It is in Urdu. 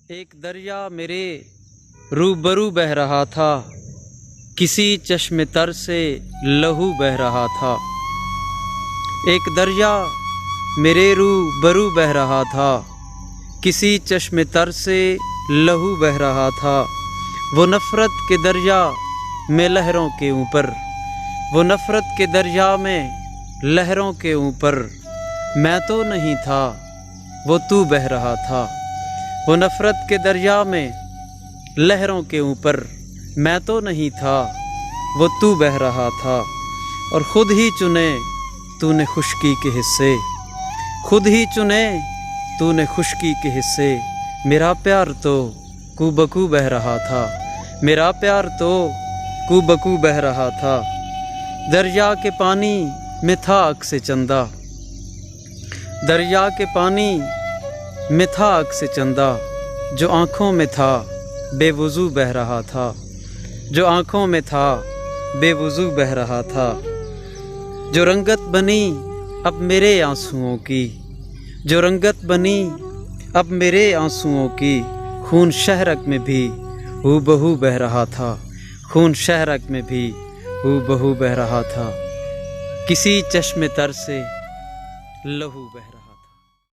ایک دریا میرے روبرو بہہ رہا تھا، کسی چشم تر سے لہو بہہ رہا تھا۔ ایک دریا میرے روبرو بہہ رہا تھا، کسی چشم تر سے لہو بہہ رہا تھا۔ وہ نفرت کے دریا میں لہروں کے اوپر، وہ نفرت کے دریا میں لہروں کے اوپر میں تو نہیں تھا، وہ تو بہہ رہا تھا۔ وہ نفرت کے دریا میں لہروں کے اوپر میں تو نہیں تھا، وہ تو بہہ رہا تھا۔ اور خود ہی چنے تو نے خشکی کے حصے، خود ہی چنے تو نے خشکی کے حصے۔ میرا پیار تو کو بکو بہہ رہا تھا، میرا پیار تو کو بکو بہہ رہا تھا۔ دریا کے پانی میں تھا عکس چندہ، دریا کے پانی میں تھا عکس چندہ، جو آنکھوں میں تھا بے وضو بہہ رہا تھا، جو آنکھوں میں تھا بے وضو بہہ رہا تھا۔ جو رنگت بنی اب میرے آنسوؤں کی، جو رنگت بنی اب میرے آنسوؤں کی، خون شہرک میں بھی ہو بہو بہہ رہا تھا، خون شہرک میں بھی ہو بہو بہہ رہا تھا۔ کسی چشم تر سے لہو بہہ رہا تھا۔